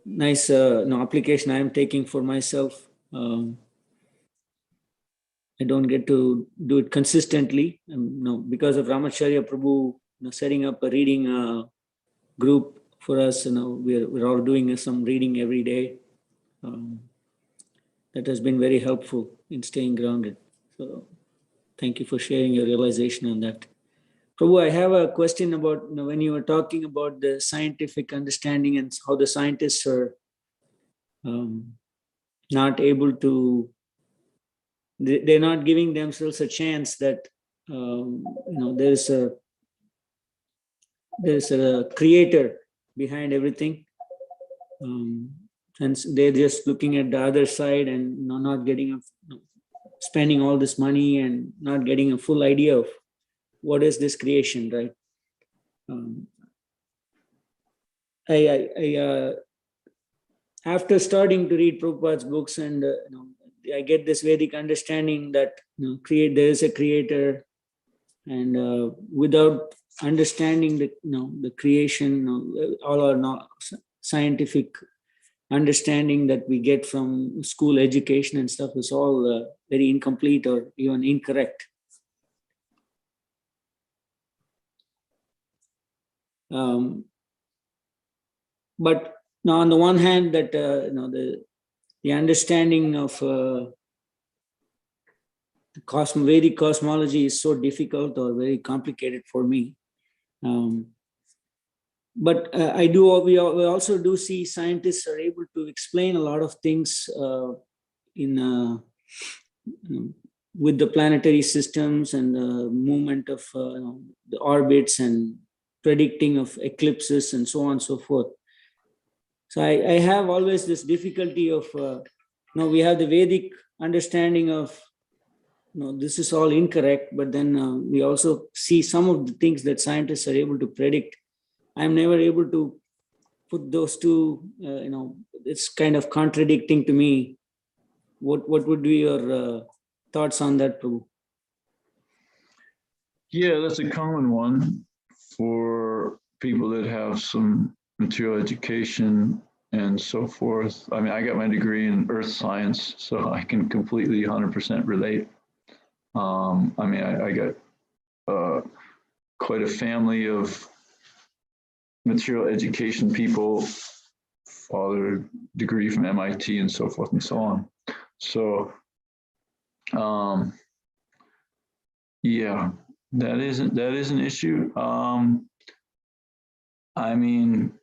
nice application I am taking for myself. I don't get to do it consistently, because of Ramacharya Prabhu setting up a reading group for us. We're all doing some reading every day. That has been very helpful in staying grounded. So thank you for sharing your realization on that. Prabhu, I have a question about when you were talking about the scientific understanding and how the scientists are not able to, they're not giving themselves a chance that there's a creator behind everything, and they're just looking at the other side and not getting spending all this money and not getting a full idea of what is this creation, right? After starting to read Prabhupada's books, and I get this Vedic understanding that there is a creator, and without understanding the creation, all our scientific understanding that we get from school education and stuff is all very incomplete or even incorrect. But now, on the one hand, that the understanding of the Vedic cosmology is so difficult or very complicated for me. But we also do see scientists are able to explain a lot of things with the planetary systems and the movement of the orbits and predicting of eclipses and so on and so forth. So I have always this difficulty of, we have the Vedic understanding of, this is all incorrect, but then we also see some of the things that scientists are able to predict. I'm never able to put those two, it's kind of contradicting to me. What would be your thoughts on that, Prabhu? Yeah, that's a common one for people that have some material education and so forth. I mean, I got my degree in earth science, so I can completely 100% relate. I mean, I got quite a family of material education people, father degree from MIT and so forth and so on. So, yeah, that is an issue. I mean,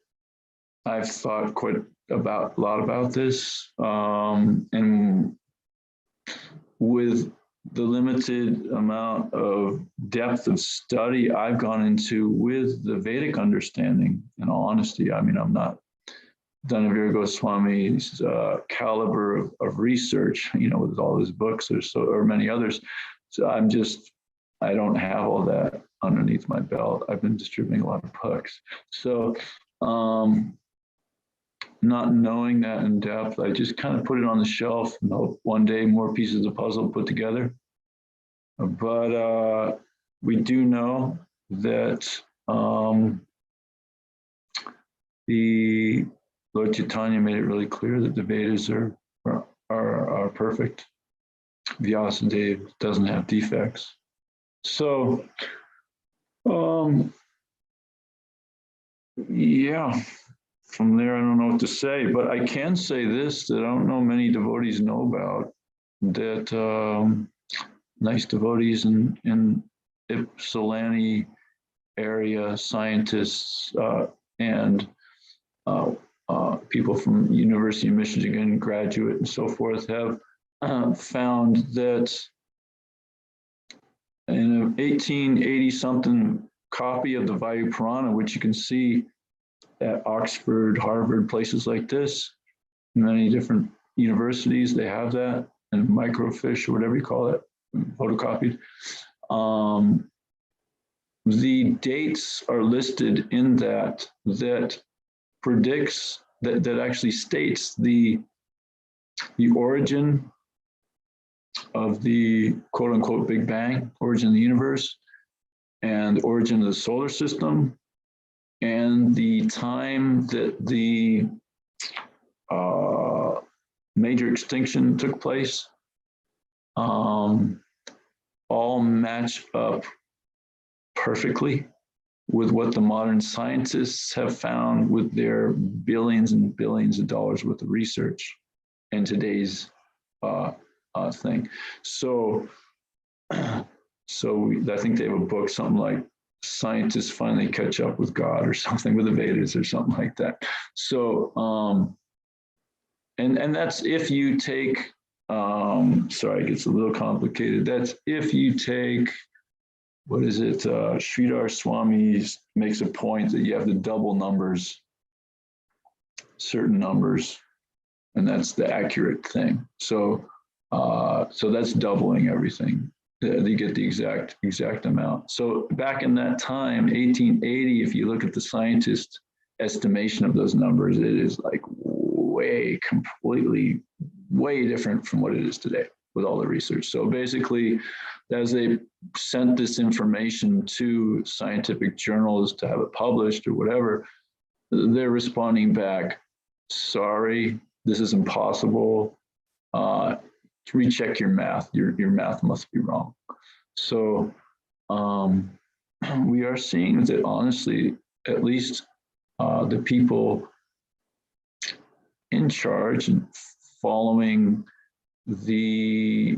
I've thought quite a lot about this, and with the limited amount of depth of study I've gone into with the Vedic understanding, in all honesty, I mean, I'm not Dhanavir Goswami's caliber of research, with all his books or many others. So I don't have all that underneath my belt. I've been distributing a lot of books. So not knowing that in depth, I just kind of put it on the shelf and hope one day more pieces of the puzzle put together. But we do know that the Lord Chaitanya made it really clear that the Vedas are perfect. Vyasadeva doesn't have defects. So, yeah, from there, I don't know what to say, but I can say this, that I don't know many devotees know about, that nice devotees in Ypsilanti area, scientists and people from University of Michigan, graduate and so forth, have found that in an 1880 something copy of the Vayu Purana, which you can see at Oxford, Harvard, places like this, many different universities, they have that, and microfiche or whatever you call it, photocopied. The dates are listed in that predicts, that actually states the origin of the quote unquote Big Bang, origin of the universe, and origin of the solar system, and the time that the major extinction took place, all match up perfectly with what the modern scientists have found with their billions and billions of dollars worth of research in today's thing. So I think they have a book, something like Scientists Finally Catch Up with God or something, with the Vedas or something like that. So and that's if you take, sorry, it gets a little complicated. That's if you take, what is it? Sridhar Swami makes a point that you have to double numbers, certain numbers, and that's the accurate thing. So, so that's doubling everything. They get the exact amount. So back in that time, 1880, if you look at the scientist estimation of those numbers, it is like way different from what it is today with all the research. So basically, as they sent this information to scientific journals to have it published or whatever, they're responding back, sorry, this is impossible. Recheck your math. Your math must be wrong. So we are seeing that honestly, at least the people in charge and following the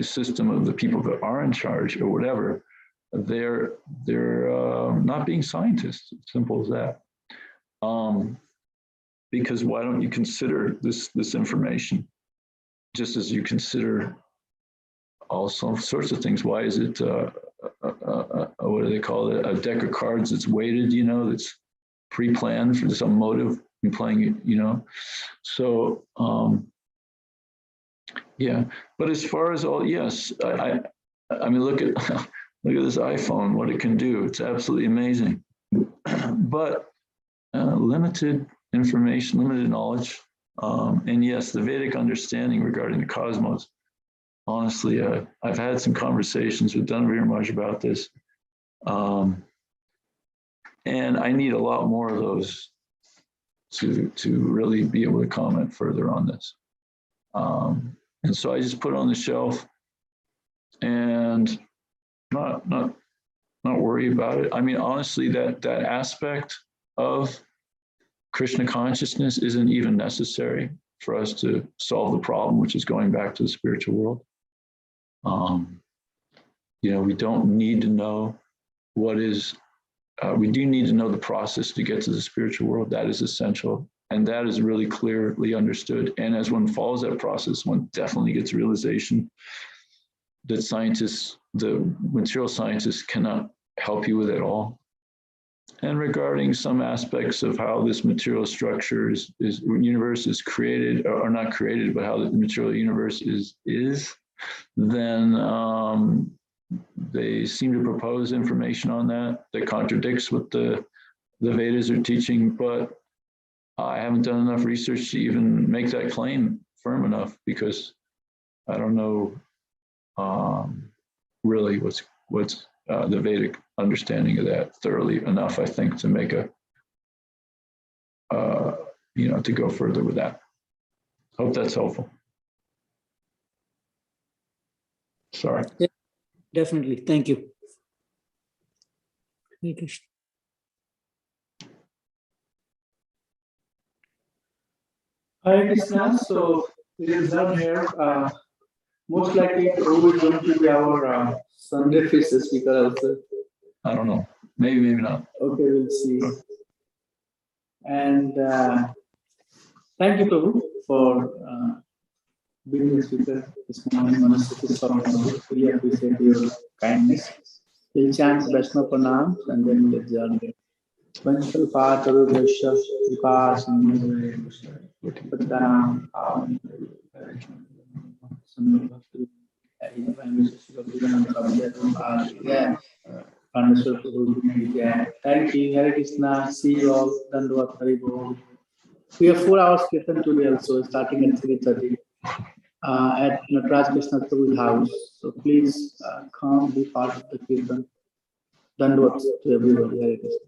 system of the people that are in charge or whatever, they're not being scientists. Simple as that. Because why don't you consider this information just as you consider all sorts of things? Why is it what do they call it? A deck of cards that's weighted, you know, that's pre-planned for some motive and playing it, you know. So yeah, but as far as all, yes, I mean, look at this iPhone, what it can do. It's absolutely amazing. But limited information, limited knowledge. And yes, the Vedic understanding regarding the cosmos. Honestly, I've had some conversations with Dhanvir Maharaj about this. And I need a lot more of those to really be able to comment further on this. And so I just put it on the shelf and not worry about it. I mean, honestly, that aspect of Krishna consciousness isn't even necessary for us to solve the problem, which is going back to the spiritual world. You know, we don't need to know what is, we do need to know the process to get to the spiritual world. That is essential. And that is really clearly understood. And as one follows that process, one definitely gets realization that scientists, the material scientists, cannot help you with it all. And regarding some aspects of how this material structure universe is created, or not created, but how the material universe is, then they seem to propose information on that contradicts what the Vedas are teaching, but I haven't done enough research to even make that claim firm enough, because I don't know really what's the Vedic understanding of that thoroughly enough, I think, to make a, you know, to go further with that. Hope that's helpful. Sorry. Yeah, definitely. Thank you. Hare Krishna. Hare Krishna. So it is done here. Most likely, Prabhu is going to be our Sunday feast speaker also. I don't know. Maybe not. Okay, we'll see. And thank you, Prabhu, for being the speaker this morning on the really appreciate your kindness. We'll chant Vaishnava Pranams and then we'll adjourn. Vanchal Pataru Vaishya Vipasan Patanam Thank you, Hare Krishna. See you all. Dandavat Hari Bol. We have 4 hours kirtan today also, starting at 3:30 at Nataraj Krishna Prabhu's house. So please come be part of the kirtan. Dandavat to everybody. Hare Krishna.